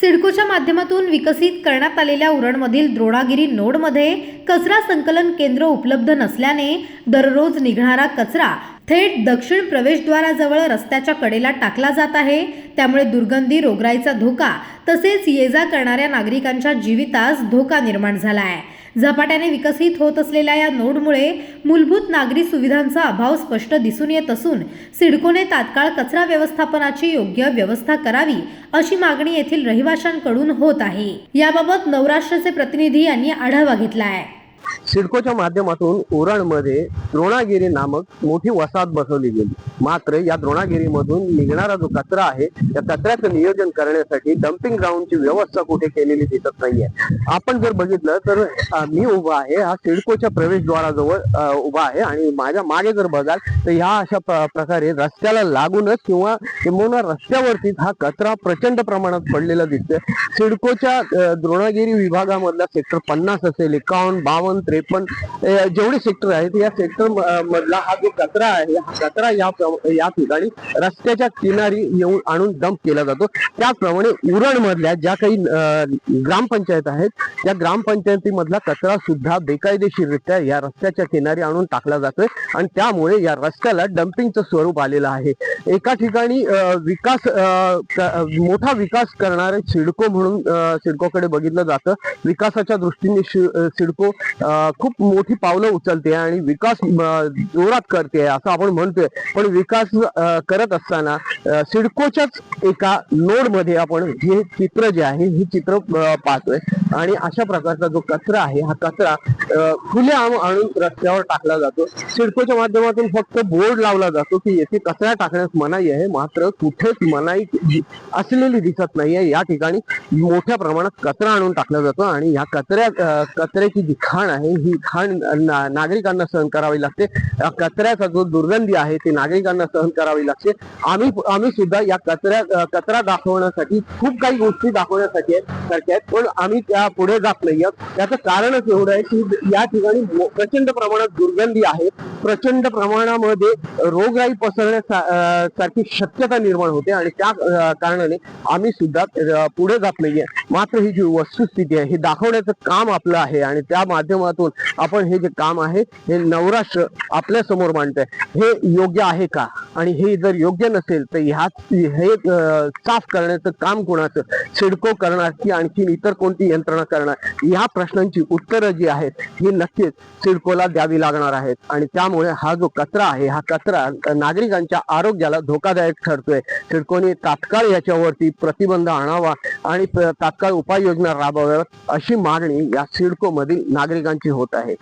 सिडकोच्या माध्यमातून विकसित करण्यात आलेल्या उरणमधील द्रोणागिरी नोडमध्ये कचरा संकलन केंद्र उपलब्ध नसल्याने दररोज निघणारा कचरा थेट दक्षिण प्रवेशद्वाराजवळ रस्त्याच्या कडेला टाकला जात आहे। त्यामुळे दुर्गंधी, रोगराईचा धोका तसेच ये-जा करणाऱ्या नागरिकांच्या जीवितास धोका निर्माण झाला आहे। झपाट्याने विकसित होत असलेल्या या नोडमुळे मूलभूत नागरी सुविधांचा अभाव स्पष्ट दिसून येत असून सिडकोने तात्काळ कचरा व्यवस्थापनाची योग्य व्यवस्था करावी अशी मागणी येथील रहिवाशांकडून होत आहे। याबाबत नवराष्ट्राचे प्रतिनिधी यांनी आढावा घेतला आहे। सिडकोच्या माध्यमातून उरणमध्ये द्रोणागिरी नामक मोठी वसाहत बसवली गेली। मात्र या द्रोणागिरीमधून निघणारा जो कचरा आहे त्या कचऱ्याचं नियोजन करण्यासाठी डम्पिंग ग्राउंडची व्यवस्था कुठे केलेली दिसत नाहीये। आपण जर बघितलं तर मी उभा आहे, हा सिडकोच्या प्रवेशद्वाराजवळ उभा आहे आणि माझ्या मागे जर बघाल तर ह्या अशा प्रकारे रस्त्याला लागूनच किंवा किंवा रस्त्यावरती हा कचरा प्रचंड प्रमाणात पडलेला दिसतोय। सिडकोच्या द्रोणागिरी विभागामधला सेक्टर 50 असेल, 51, 52, 53 जेवढे सेक्टर आहेत या सेक्टर मधला हा जो कचरा आहे हा कचरा या ठिकाणी रस्त्याच्या किनारी येऊन आणून डंप केला जातो। त्याचप्रमाणे उरण मधल्या ज्या काही ग्रामपंचायत आहेत त्या ग्रामपंचायतीमधला कचरा सुद्धा बेकायदेशीररित्या या रस्त्याच्या किनारी आणून टाकला जातोय आणि त्यामुळे या रस्त्याला डम्पिंगचं स्वरूप आलेलं आहे। एका ठिकाणी मोठा विकास करणारे सिडको म्हणून सिडकोकडे बघितलं जातं। विकासाच्या दृष्टीने सिडको खूप मोठी पावलं उचलते आणि विकास जोरात करते असं आपण म्हणतोय, पण विकास करत असताना सिडकोच्याच एका नोड मध्ये आपण हे चित्र जे आहे हे चित्र पाहतोय आणि अशा प्रकारचा जो कचरा आहे हा कचरा खुलेआम आणून रस्त्यावर टाकला जातो। सिडकोच्या माध्यमातून फक्त बोर्ड लावला जातो की येथे कचरा टाकण्यास मनाई आहे, मात्र कुठेच मनाई असलेली दिसत नाहीये। या ठिकाणी मोठ्या प्रमाणात कचरा आणून टाकला जातो आणि या कचऱ्याची जी खाण आहे ही खाण नागरिकांना सहन करावी लागते। कचऱ्याचा जो दुर्गंधी आहे ते नागरिकांना सहन करावी लागते। आम्ही सुद्धा या कचरा दाखवण्यासाठी खूप काही गोष्टी दाखवण्यासाठी आहेत, पण आम्ही त्या पुढे जात नाही। त्याचं कारणच एवढं आहे की या ठिकाणी प्रचंड प्रमाणात दुर्गंधी आहे, प्रचंड प्रमाणामध्ये रोगराई पसरण्यासारखी शक्यता निर्माण होते आणि त्या कारणाने आम्ही सुद्धा पुढे जात नाहीये। मात्र ही जी वस्तुस्थिती आहे हे दाखवण्याचं काम आपलं आहे आणि त्या माध्यमातून आपण हे जे काम आहे हे नवराष्ट्र आपल्या समोर मांडतंय। हे योग्य आहे का आणि हे जर योग्य नसेल तर हे साफ करण्याचं काम कोणाचं, सिडको करणार की आणखी इतर कोणती यंत्रणा करणार, या प्रश्नांची उत्तरं जी आहेत ही नक्कीच सिडकोला द्यावी लागणार आहेत आणि त्यामुळे हा जो कचरा आहे हा कचरा नागरिकांच्या आरोग्याला धोकादायक ठरतोय। सिडकोने तात्काळ याच्यावरती प्रतिबंध आणावा आणि तात्काळ उपाययोजना राबवाव्यात अशी मागणी या सिडको मधील नागरिकांची होत आहे।